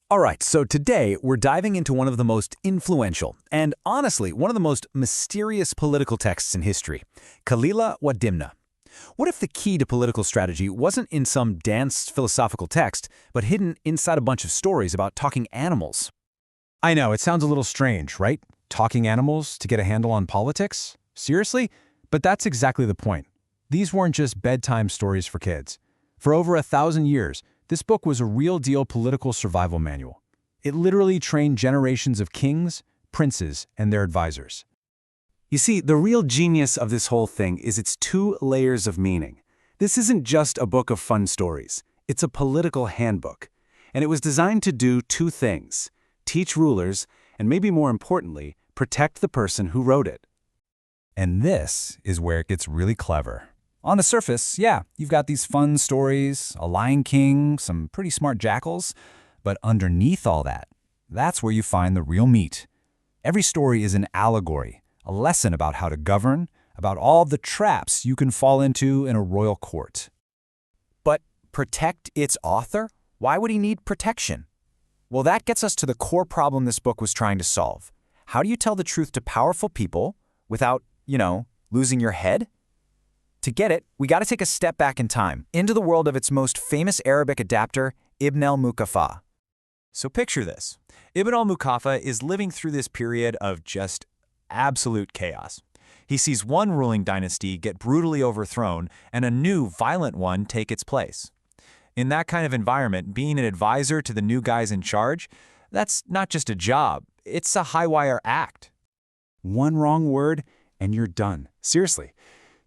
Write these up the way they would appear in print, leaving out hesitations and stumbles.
All right, so today we're diving into one of the most influential and, honestly, one of the most mysterious political texts in history, Kalila wa Dimna. What if the key to political strategy wasn't in some dense philosophical text, but hidden inside a bunch of stories about talking animals? I know, it sounds a little strange, right? Talking animals to get a handle on politics? Seriously? But that's exactly the point. These weren't just bedtime stories for kids. For over 1,000 years, this book was a real-deal political survival manual. It literally trained generations of kings, princes, and their advisors. You see, the real genius of this whole thing is its two layers of meaning. This isn't just a book of fun stories. It's a political handbook. And it was designed to do two things: teach rulers, and maybe more importantly, protect the person who wrote it. And this is where it gets really clever. On the surface, yeah, you've got these fun stories, a lion king, some pretty smart jackals, but underneath all that, that's where you find the real meat. Every story is an allegory, a lesson about how to govern, about all the traps you can fall into in a royal court. But protect its author? Why would he need protection? Well, that gets us to the core problem this book was trying to solve. How do you tell the truth to powerful people without, losing your head? To get it, we got to take a step back in time, into the world of its most famous Arabic adapter, Ibn al-Muqaffa. So picture this. Ibn al-Muqaffa is living through this period of just absolute chaos. He sees one ruling dynasty get brutally overthrown and a new, violent one take its place. In that kind of environment, being an advisor to the new guys in charge, that's not just a job, it's a high-wire act. One wrong word, and you're done. Seriously.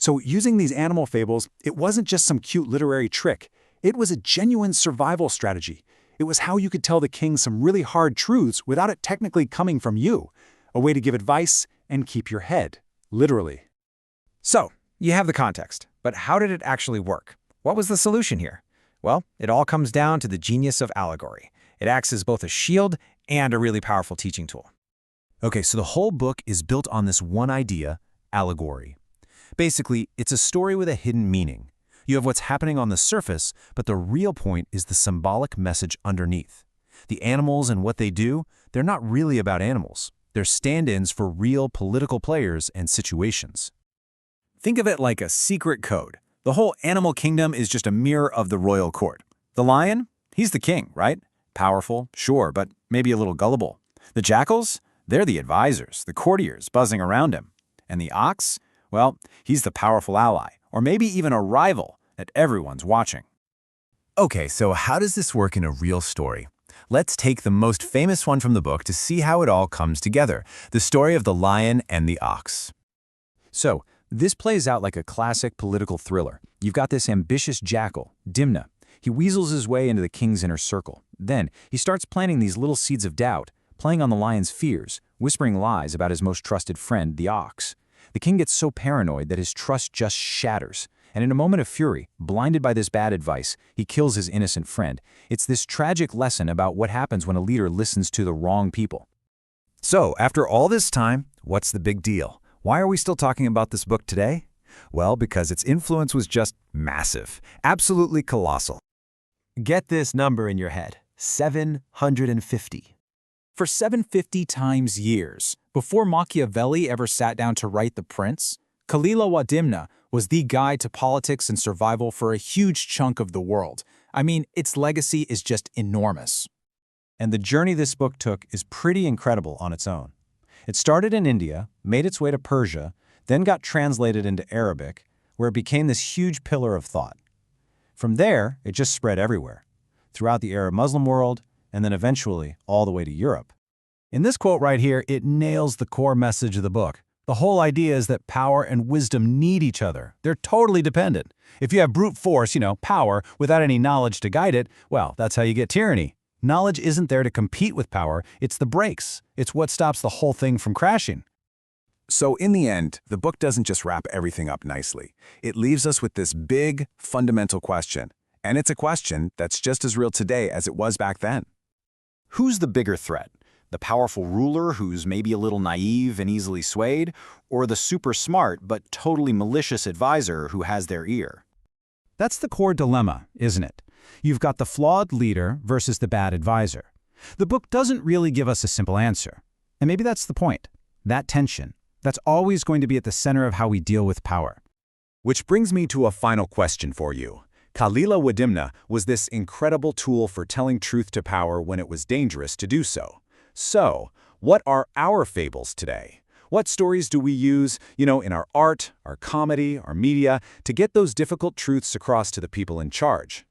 So using these animal fables, it wasn't just some cute literary trick. It was a genuine survival strategy. It was how you could tell the king some really hard truths without it technically coming from you. A way to give advice and keep your head, literally. So, you have the context, but how did it actually work? What was the solution here? Well, it all comes down to the genius of allegory. It acts as both a shield and a really powerful teaching tool. Okay, so the whole book is built on this one idea, allegory. Basically, it's a story with a hidden meaning. You have what's happening on the surface, but the real point is the symbolic message underneath. The animals and what they do, they're not really about animals. They're stand-ins for real political players and situations. Think of it like a secret code. The whole animal kingdom is just a mirror of the royal court. The lion? He's the king, right? Powerful, sure, but maybe a little gullible. The jackals? They're the advisors, the courtiers buzzing around him. And the ox? Well, he's the powerful ally, or maybe even a rival that everyone's watching. Okay, so how does this work in a real story? Let's take the most famous one from the book to see how it all comes together, the story of the lion and the ox. So, this plays out like a classic political thriller. You've got this ambitious jackal, Dimna. He weasels his way into the king's inner circle. Then, he starts planting these little seeds of doubt, playing on the lion's fears, whispering lies about his most trusted friend, the ox. The king gets so paranoid that his trust just shatters. And in a moment of fury, blinded by this bad advice, he kills his innocent friend. It's this tragic lesson about what happens when a leader listens to the wrong people. So, after all this time, what's the big deal? Why are we still talking about this book today? Well, because its influence was just massive, absolutely colossal. Get this number in your head, 750. For 750 times years, before Machiavelli ever sat down to write The Prince, Kalila wa Dimna was the guide to politics and survival for a huge chunk of the world. I mean, its legacy is just enormous. And the journey this book took is pretty incredible on its own. It started in India, made its way to Persia, then got translated into Arabic, where it became this huge pillar of thought. From there, it just spread everywhere, throughout the Arab Muslim world, and then eventually all the way to Europe. In this quote right here, it nails the core message of the book. The whole idea is that power and wisdom need each other. They're totally dependent. If you have brute force, power, without any knowledge to guide it, well, that's how you get tyranny. Knowledge isn't there to compete with power, it's the brakes. It's what stops the whole thing from crashing. So in the end, the book doesn't just wrap everything up nicely. It leaves us with this big, fundamental question. And it's a question that's just as real today as it was back then. Who's the bigger threat? The powerful ruler who's maybe a little naive and easily swayed, or the super smart but totally malicious advisor who has their ear? That's the core dilemma, isn't it? You've got the flawed leader versus the bad advisor. The book doesn't really give us a simple answer. And maybe that's the point. That tension, that's always going to be at the center of how we deal with power. Which brings me to a final question for you. Kalila wa Dimna was this incredible tool for telling truth to power when it was dangerous to do so. So, what are our fables today? What stories do we use, in our art, our comedy, our media, to get those difficult truths across to the people in charge?